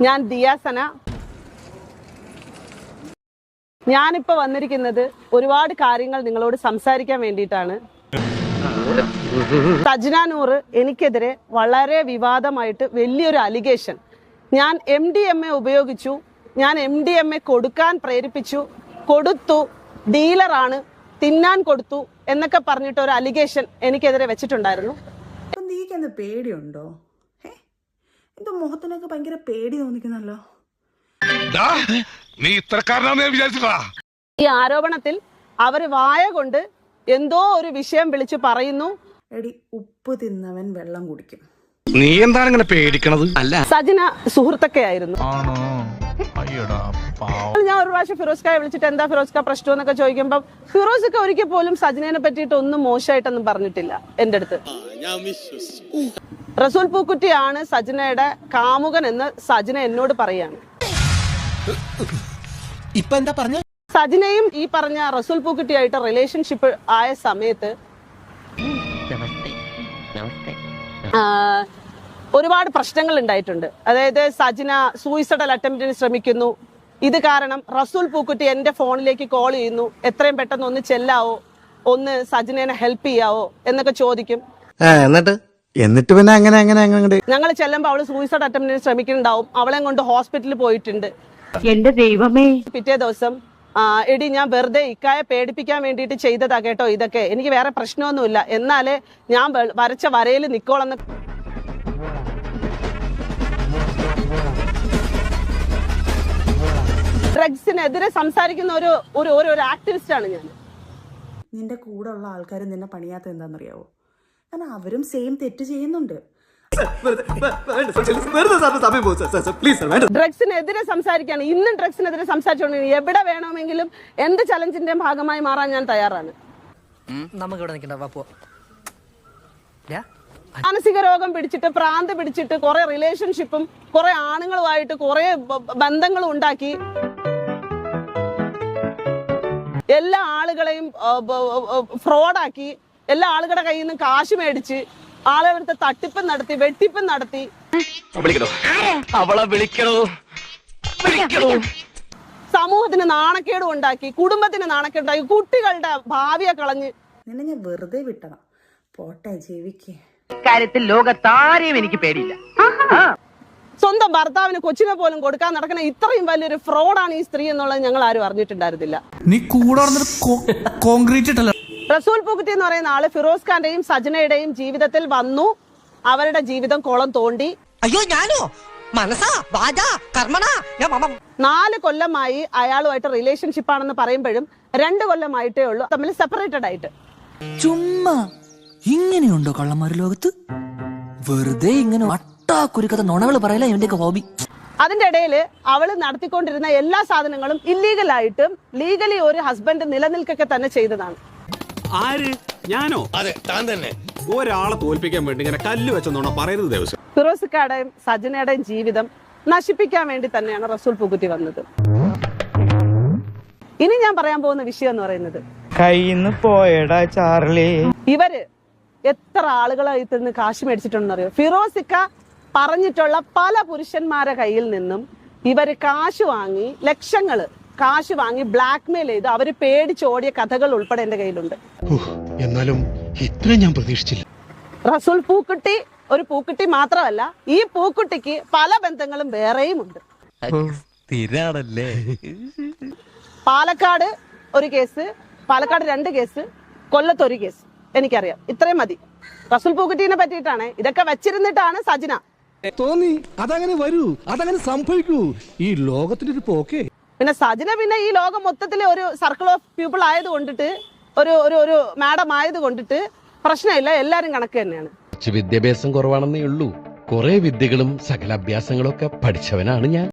ഞാൻ ദിയാസന. ഞാനിപ്പോൾ വന്നിരിക്കുന്നത് ഒരുപാട് കാര്യങ്ങൾ നിങ്ങളോട് സംസാരിക്കാൻ വേണ്ടിയിട്ടാണ്. സജ്ന നൂർ എനിക്കെതിരെ വളരെ വിവാദമായിട്ട് വലിയൊരു അലിഗേഷൻ, ഞാൻ MDMA ഉപയോഗിച്ചു, ഞാൻ MDMA കൊടുക്കാൻ പ്രേരിപ്പിച്ചു, കൊടുത്തു, ഡീലറാണ്, തിന്നാൻ കൊടുത്തു എന്നൊക്കെ പറഞ്ഞിട്ട് ഒരു അലിഗേഷൻ എനിക്കെതിരെ വെച്ചിട്ടുണ്ടായിരുന്നു. നീക്കെന്ത് പേടിയുണ്ടോ? എന്തോ മുഖത്തിനൊക്കെ ഭയങ്കര പേടി തോന്നിക്കുന്നല്ലോ. ഈ ആരോപണത്തിൽ അവര് വായ കൊണ്ട് എന്തോ ഒരു വിഷയം വിളിച്ചു പറയുന്നു. എടി, ഉപ്പ് തിന്നവൻ വെള്ളം കുടിക്കും. നീ എന്താണ് ഇങ്ങനെ പേടിക്കണത്? അല്ല, സജ്ന സുഹൃത്തൊക്കെ ആയിരുന്നു. ഞാൻ ഒരു പ്രാവശ്യം ഫിറോസ്ഖയെ വിളിച്ചിട്ട് എന്താ ഫിറോസ്ഖ പ്രശ്നം എന്നൊക്കെ ചോദിക്കുമ്പോൾ ഫിറോസ്ഖ ഒരിക്കൽ പോലും സജ്നയെ പറ്റിയിട്ട് ഒന്നും മോശമായിട്ടൊന്നും പറഞ്ഞിട്ടില്ല എന്റെ അടുത്ത്. റസൂൽ പൂക്കുറ്റിയാണ് സജ്നയുടെ കാമുകൻ എന്ന് സജ്ന എന്നോട് പറയാണ്. ഇപ്പൊ എന്താ പറഞ്ഞ? സജ്നയും ഈ പറഞ്ഞ റസൂൽ പൂക്കുറ്റിയായിട്ട് റിലേഷൻഷിപ്പ് ആയ സമയത്ത് ഒരുപാട് പ്രശ്നങ്ങൾ ഉണ്ടായിട്ടുണ്ട്. അതായത് സജ്ന സൂയിസൈഡൽ അറ്റംപ്റ്റിന് ശ്രമിക്കുന്നു. ഇത് കാരണം റസൂൽ പൂക്കുറ്റി എന്റെ ഫോണിലേക്ക് കോൾ ചെയ്യുന്നു, എത്രയും പെട്ടെന്ന് ഒന്ന് ചെല്ലാവോ, ഒന്ന് സജ്നേനെ ഹെൽപ്പ് ചെയ്യാവോ എന്നൊക്കെ ചോദിക്കും. എന്നിട്ട് പിന്നെ അങ്ങനെ ഞങ്ങൾ ചെല്ലുമ്പോൾ അവള് സൂയിസൈഡ് അറ്റംപ്റ്റിന് ശ്രമിക്കുന്നുണ്ടാവും. അവളെ കൊണ്ട് ഹോസ്പിറ്റലിൽ പോയിട്ടുണ്ട്. എന്റെ ദൈവമേ. പിറ്റേ ദിവസം എടി ഞാൻ വെറുതെ ഇക്കായെ പേടിപ്പിക്കാൻ വേണ്ടിയിട്ട് ചെയ്തതാ കേട്ടോ, ഇതൊക്കെ എനിക്ക് വേറെ പ്രശ്നമൊന്നുമില്ല, എന്നാലേ ഞാൻ വരച്ച വരയിൽ നിക്കോളെന്ന്. ഡ്രഗ്സിനെതിരെ സംസാരിക്കുന്ന ഒരു ആക്ടിവിസ്റ്റ് ആണ് ഞാൻ. നിന്റെ കൂടെ ഉള്ള ആൾക്കാർ നിന്നെ പണിയാത്ത എന്താണെന്നറിയാവോ? കാരണം അവരും സെയിം തെറ്റ് ചെയ്യുന്നുണ്ട്. ഡ്രഗ്സിനെതിരെ സംസാരിക്കാണ്. ഇന്നും ഡ്രഗ്സിനെതിരെ സംസാരിച്ചോണ്ട് എവിടെ വേണമെങ്കിലും എന്ത് ചലഞ്ചിന്റെ ഭാഗമായി മാറാൻ ഞാൻ തയ്യാറാണ്. മാനസിക രോഗം പിടിച്ചിട്ട്, പ്രാന്ത് പിടിച്ചിട്ട്, കുറെ റിലേഷൻഷിപ്പും കുറെ ആണുങ്ങളുമായിട്ട് കുറെ ബന്ധങ്ങളും ഉണ്ടാക്കി എല്ലാ ആളുകളെയും ഫ്രോഡാക്കി, എല്ലാ ആളുകളുടെ കയ്യിൽ നിന്ന് കാശ് മേടിച്ച് ആളുകളുടെ തട്ടിപ്പും നടത്തി, വെട്ടിപ്പും നടത്തി. സമൂഹത്തിന് നാണക്കേട് ഉണ്ടാക്കി, കുടുംബത്തിന് നാണക്കേട് ഉണ്ടാക്കി, കുട്ടികളുടെ ഭാവിയെ കളഞ്ഞ്. നിന്നെ ഞാൻ വെറുതെ വിട്ടതാ, പോട്ടെ ജീവിക്കേ. കാര്യത്തിൽ ലോകത്താരെയും എനിക്ക് പേടിയില്ല. സ്വന്തം ഭർത്താവിന് കൊച്ചിനെ പോലും കൊടുക്കാൻ നടക്കുന്ന ഇത്രയും വലിയൊരു ഫ്രോഡാണ് ഈ സ്ത്രീ എന്നുള്ളത് ഞങ്ങൾ ആരും അറിഞ്ഞിട്ടുണ്ടായിരുന്നില്ല. നീ കൂടെ കോൺക്രീറ്റ് റസൂൽ പൂക്കുറ്റി എന്ന് പറയുന്ന ആള് ഫിറോസ് ഖാന്റെയും സജ്നയുടെയും ജീവിതത്തിൽ വന്നു. അവരുടെ ജീവിതം കുളം തോണ്ടി. അയ്യോ, ഞാനോ? മനസ്സാ, വാചാ, കർമ്മണാ. 4 കൊല്ലമായി അയാളുമായിട്ട് റിലേഷൻഷിപ്പ് ആണെന്ന് പറയുമ്പോഴും 2 കൊല്ലമായിട്ടേ ഉള്ളൂ തമ്മിൽ സെപ്പറേറ്റഡ് ആയിട്ട്. ചുമ്മാ ഇങ്ങനെയുണ്ടോ കള്ളന്മാര് ലോകത്ത്? വെറുതെ ഇങ്ങനെ കുരുക്കഥ നുണകൾ പറയല ഇവന്റെയൊക്കെ ഹോബി. അതിന്റെ ഇടയിൽ അവള് നടത്തിക്കൊണ്ടിരുന്ന എല്ലാ സാധനങ്ങളും ഇല്ലീഗലായിട്ടും ലീഗലി ഒരു ഹസ്ബൻഡ് നിലനിൽക്കൊക്കെ തന്നെ ചെയ്തതാണ്. ആര്? ഞാനോ? അതെ, താൻ തന്നെ. ഒരാളെ തോൽപ്പിക്കാൻ വേണ്ടി ഇങ്ങനെ കല്ല് വെച്ചെന്നോണോ പറയരുത് ദിവസം. ഫിറോസ്ഖയുടെയും സജ്നയുടെയും ജീവിതം നശിപ്പിക്കാൻ വേണ്ടി തന്നെയാണ് റസൂൽ പൂക്കുറ്റി വന്നത്. ഇനി ഞാൻ പറയാൻ പോകുന്ന വിഷയം എന്ന് പറയുന്നത്, കയ്യിന്ന് പോയടാ ചാർലി. ഇവര് എത്ര ആളുകളായിട്ട് നിന്ന് കാശ് മേടിച്ചിട്ടുണ്ടെന്ന് അറിയോ? ഫിറോസിക്ക പറഞ്ഞിട്ടുള്ള പല പുരുഷന്മാരെ കയ്യിൽ നിന്നും ഇവര് കാശ് വാങ്ങി, ലക്ഷങ്ങള് കാശ് വാങ്ങി ബ്ലാക്ക് മെയിൽ ചെയ്ത് അവര് പേടിച്ചോടിയ കഥകൾ ഉൾപ്പെടെ എന്റെ കയ്യിലുണ്ട്. എന്നാലും ഇത്രയും ഞാൻ പ്രതീക്ഷിച്ചില്ല. റസൂൽ പൂക്കുട്ടി ഒരു പൂക്കുട്ടി മാത്രമല്ല, ഈ പൂക്കുട്ടിക്ക് പല ബന്ധങ്ങളും വേറെയും ഉണ്ട്. പാലക്കാട് ഒരു കേസ്, പാലക്കാട് 2 കേസ്, കൊല്ലത്ത് 1 കേസ് എനിക്കറിയാം. ഇത്രയും മതി. റസൂൽ പൂക്കുട്ടീനെ പറ്റിയിട്ടാണ് ഇതൊക്കെ വെച്ചിരുന്നിട്ടാണ് സജ്ന തോന്നി. അതങ്ങനെ വരൂ, അതങ്ങനെ സംഭവിക്കൂ. ഈ ലോകത്തിന്റെ ഒരു പോക്കേ. പിന്നെ സജ്ന പിന്നെ ഈ ലോകം മൊത്തത്തിലെ ഒരു സർക്കിൾ ഓഫ് പീപ്പിൾ ആയത് കൊണ്ടിട്ട്, ഒരു മാഡം ആയത് കൊണ്ടിട്ട് പ്രശ്നമില്ല, എല്ലാരും കണക്ക് തന്നെയാണ്. വിദ്യാഭ്യാസം കുറവാണെന്നേ ഉള്ളൂ, കുറെ വിദ്യകളും സകല അഭ്യാസങ്ങളും ഒക്കെ പഠിച്ചവനാണ് ഞാൻ.